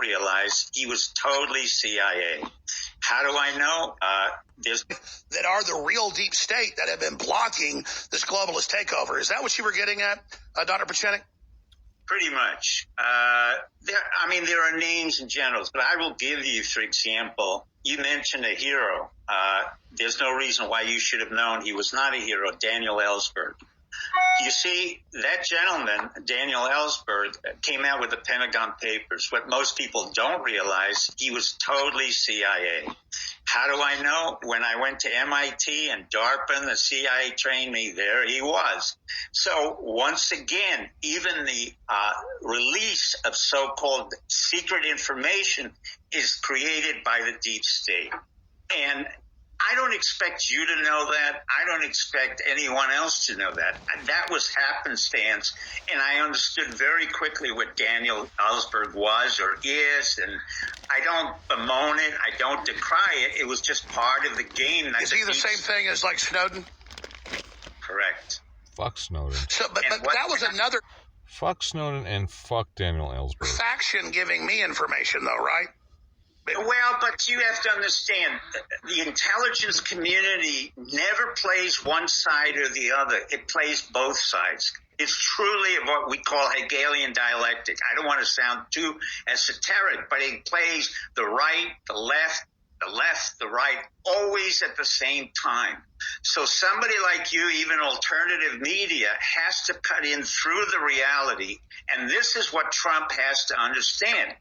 realize he was totally CIA. How do I know? That are the real deep state that have been blocking this globalist takeover. Is that what you were getting at, Dr. Pieczenik? Pretty much. There are names and generals, but I will give you, for example, you mentioned a hero. There's no reason why you should have known he was not a hero, Daniel Ellsberg. You see, that gentleman, Daniel Ellsberg, came out with the Pentagon Papers. What most people don't realize, he was totally CIA. How do I know? When I went to MIT and DARPA and the CIA trained me, there he was. So once again, even the release of so-called secret information is created by the deep state. And I don't expect you to know that. I don't expect anyone else to know that. That was happenstance, and I understood very quickly what Daniel Ellsberg was or is, and I don't bemoan it. I don't decry it. It was just part of the game. Is he the same thing as like Snowden? Correct. Fuck Snowden. So, but that was another. Fuck Snowden and fuck Daniel Ellsberg. Faction giving me information, though, right? Well, but you have to understand, the intelligence community never plays one side or the other. It plays both sides. It's truly what we call Hegelian dialectic. I don't want to sound too esoteric, but it plays the right, the left, the right, always at the same time. So somebody like you, even alternative media, has to cut in through the reality. And this is what Trump has to understand.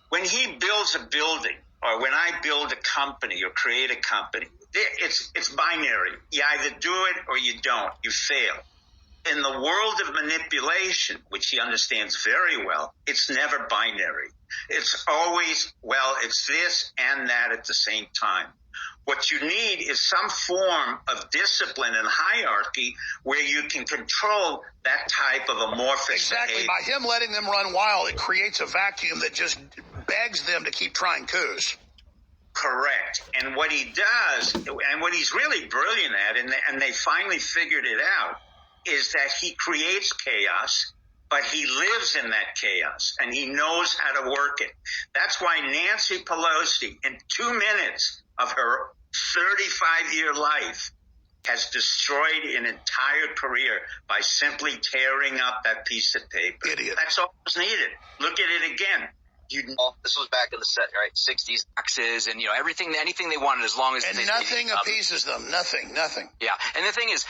When he builds a building, or when I build a company or create a company, it's binary. You either do it or you don't. You fail. In the world of manipulation, which he understands very well, it's never binary. It's always, well, it's this and that at the same time. What you need is some form of discipline and hierarchy where you can control that type of amorphous behavior. By him letting them run wild, it creates a vacuum that just begs them to keep trying coups. Correct. And what he does, and what he's really brilliant at, and they finally figured it out, is that he creates chaos, but he lives in that chaos, and he knows how to work it. That's why Nancy Pelosi, in 2 minutes of her 35-year life, has destroyed an entire career by simply tearing up that piece of paper. Idiot. That's all that's needed. Look at it again. This was back in the 60s, taxes, and anything, anything they wanted, as long as and nothing appeases them. Nothing. Yeah, and the thing is,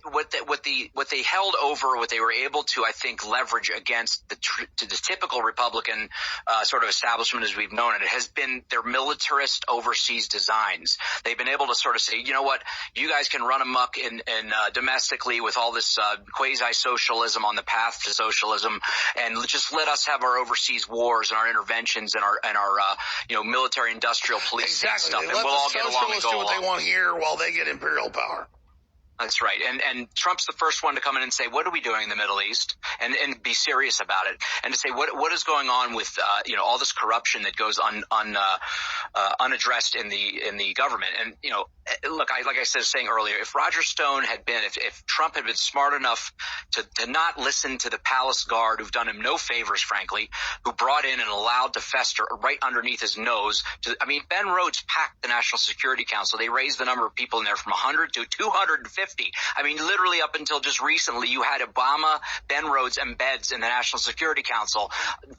what they held over, what they were able to, I think, leverage against the typical Republican sort of establishment as we've known it, has been their militarist overseas designs. They've been able to sort of say, you know what, you guys can run amok in domestically with all this quasi-socialism on the path to socialism, and just let us have our overseas wars and our interventions and our military industrial police stuff, and we'll all get along and go along. Do what they want here while they get imperial power. That's right. And Trump's the first one to come in and say, what are we doing in the Middle East? And be serious about it. And to say, what is going on with, all this corruption that goes unaddressed in the government. And, look, like I was saying earlier, if Roger Stone had been, if Trump had been smart enough to not listen to the palace guard, who've done him no favors, frankly, who brought in and allowed to fester right underneath his nose. Ben Rhodes packed the National Security Council. They raised the number of people in there from 100 to 250. Literally up until just recently, you had Obama, Ben Rhodes, and Beds in the National Security Council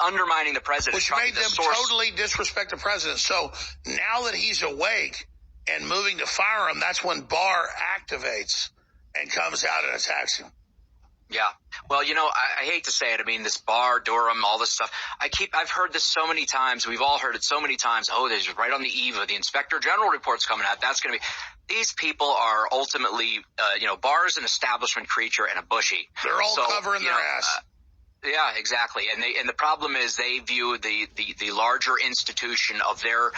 undermining the president. Which made them totally disrespect the president. So now that he's awake and moving to fire him, that's when Barr activates and comes out and attacks him. Yeah. Well, I hate to say it. This Barr, Durham, all this stuff. I've heard this so many times. We've all heard it so many times. Oh, there's right on the eve of the Inspector General report's coming out. That's going to be. These people are ultimately, Barr is an establishment creature and a Bushy. They're all covering their ass. Yeah, exactly. And the problem is they view the larger institution of their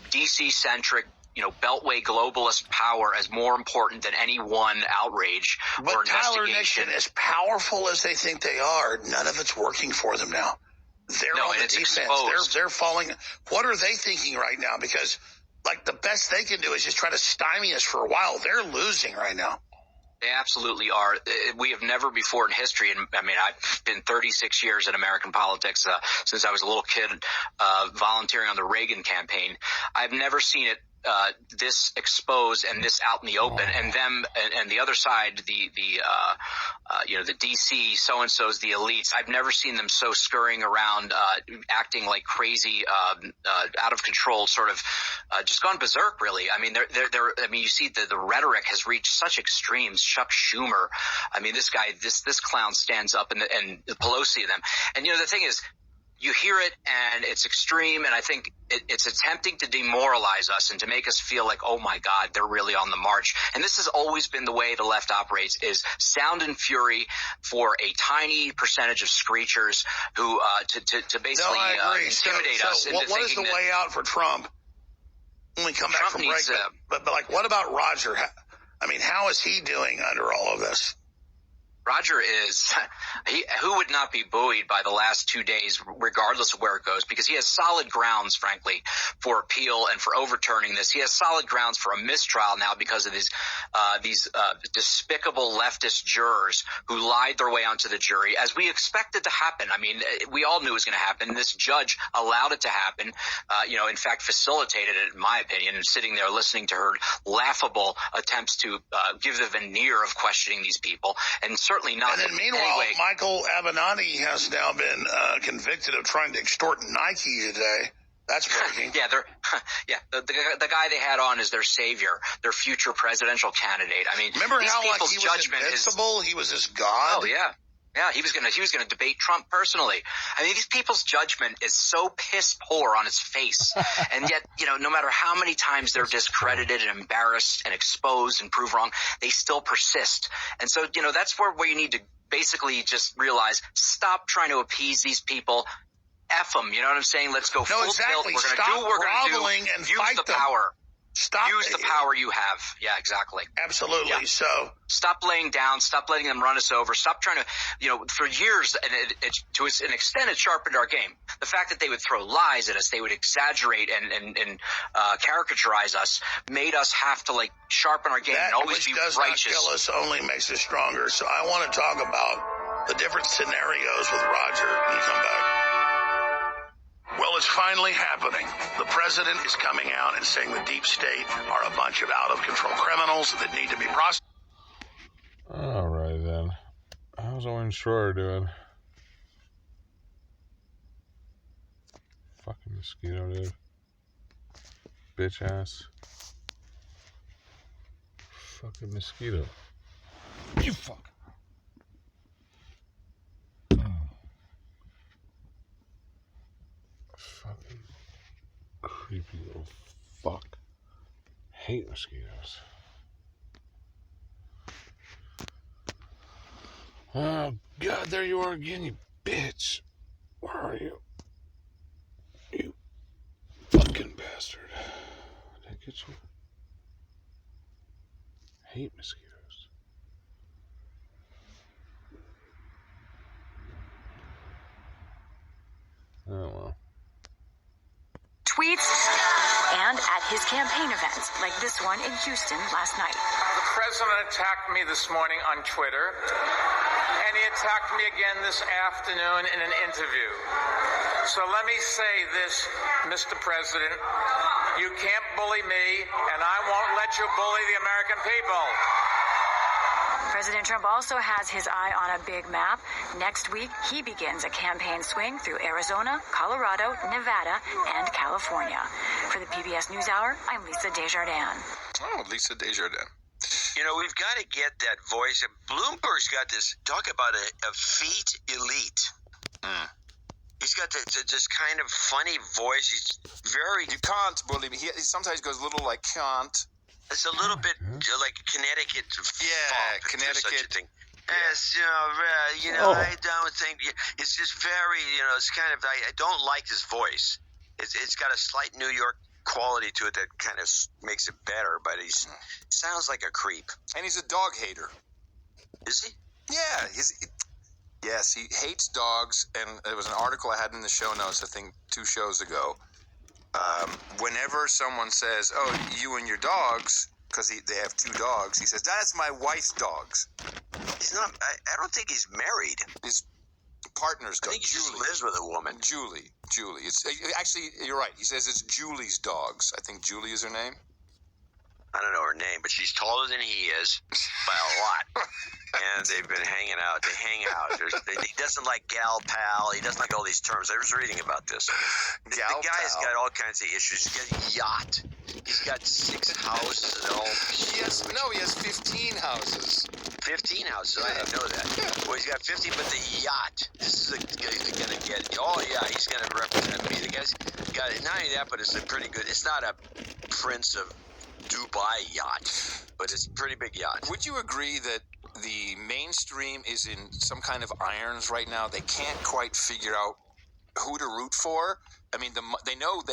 DC centric, Beltway globalist power as more important than any one outrage or Tyler investigation. Nixon, as powerful as they think they are, none of it's working for them now. They're on the defense. They're falling. What are they thinking right now? Because the best they can do is just try to stymie us for a while. They're losing right now. They absolutely are. We have never before in history, and I mean, I've been 36 years in American politics since I was a little kid, volunteering on the Reagan campaign. I've never seen it this exposed and this out in the open, and them and the other side, the DC so-and-sos, the elites. I've never seen them so scurrying around, acting like crazy, out of control, sort of, just gone berserk, really. I mean, I mean, you see the rhetoric has reached such extremes. Chuck Schumer. I mean, this guy, this clown stands up and Pelosi and them. And, the thing is, you hear it and it's extreme, and I think it's attempting to demoralize us and to make us feel like, oh my God, they're really on the march. And this has always been the way the left operates, is sound and fury for a tiny percentage of screechers who to basically intimidate us into what is the way out for Trump when we come back from break? But like, what about Roger? I mean, how is he doing under all of this? Roger who would not be buoyed by the last 2 days, regardless of where it goes, because he has solid grounds, frankly, for appeal and for overturning this. He has solid grounds for a mistrial now because of these despicable leftist jurors who lied their way onto the jury, as we expected to happen. I mean, we all knew it was going to happen. This judge allowed it to happen, in fact, facilitated it, in my opinion, and sitting there listening to her laughable attempts to give the veneer of questioning these people. And certainly not. And then meanwhile, Michael Avenatti has now been convicted of trying to extort Nike today. That's breaking. The guy they had on is their savior, their future presidential candidate. I mean, remember how he was invincible? He was this god. Oh yeah. Yeah, he was gonna debate Trump personally. I mean, these people's judgment is so piss poor on its face, and yet, no matter how many times they're discredited and embarrassed and exposed and proved wrong, they still persist. And so, that's where you need to basically just realize, stop trying to appease these people. F them. You know what I'm saying? Let's go full tilt. We're going to do what we're going to do. And use fight the them. power. Use the power you have. Yeah, exactly. Absolutely. Yeah. So stop laying down. Stop letting them run us over. Stop trying to, for years, and to an extent, it sharpened our game. The fact that they would throw lies at us, they would exaggerate and caricaturize us, made us have to sharpen our game and always be righteous. That which does not kill us only makes us stronger. So I want to talk about the different scenarios with Roger when you come back. Well, it's finally happening. The president is coming out and saying the deep state are a bunch of out-of-control criminals that need to be prosecuted. All right, then. How's Owen Schroyer doing? Fucking mosquito, dude. Bitch ass. Fucking mosquito. You fuck. Fucking creepy little fuck. Hate mosquitoes. Oh God, there you are again, you bitch. Where are you? You fucking bastard. Did I get you? Hate mosquitoes. Oh well. Tweets and at his campaign events, like this one in Houston last night. The president attacked me this morning on Twitter, and he attacked me again this afternoon in an interview. So let me say this, Mr. President, you can't bully me, and I won't let you bully the American people. President Trump also has his eye on a big map. Next week, he begins a campaign swing through Arizona, Colorado, Nevada, and California. For the PBS NewsHour, I'm Lisa Desjardins. Oh, Lisa Desjardins. We've got to get that voice. Bloomberg's got this, talk about a feat elite. He's got this kind of funny voice. He's very... You can't bully me. He sometimes goes a little like can't. It's a little bit like Connecticut. Connecticut. Such a thing. Yes, I don't think it's just very, it's kind of. I don't like his voice. It's got a slight New York quality to it that kind of makes it better. But he sounds like a creep. And he's a dog hater. Is he? Yeah, yes, he hates dogs. And there was an article I had in the show notes, I think 2 shows ago. Whenever someone says, "Oh, you and your dogs," because they have 2 dogs. He says, that's my wife's dogs. He's not. I don't think he's married. His partner's dog. I think he just Julie. lives with a woman. Julie. It's actually, you're right. He says it's Julie's dogs. I think Julie is her name. I don't know her name, but she's taller than he is by a lot. And they've been hanging out. They hang out. He doesn't like gal pal. He doesn't like all these terms. I was reading about this. The guy's got all kinds of issues. He's got a yacht. He's got 6 houses and all. He has 15 houses. 15 houses. I didn't know that. Well, he's got 15, but the yacht. This is the guy who's going to get. Oh yeah, he's going to represent me. The guy's got it. Not only that, but it's a pretty good. It's not a Prince of Dubai yacht, but it's a pretty big yacht. Would you agree that the mainstream is in some kind of irons right now? They can't quite figure out who to root for. I mean, they know that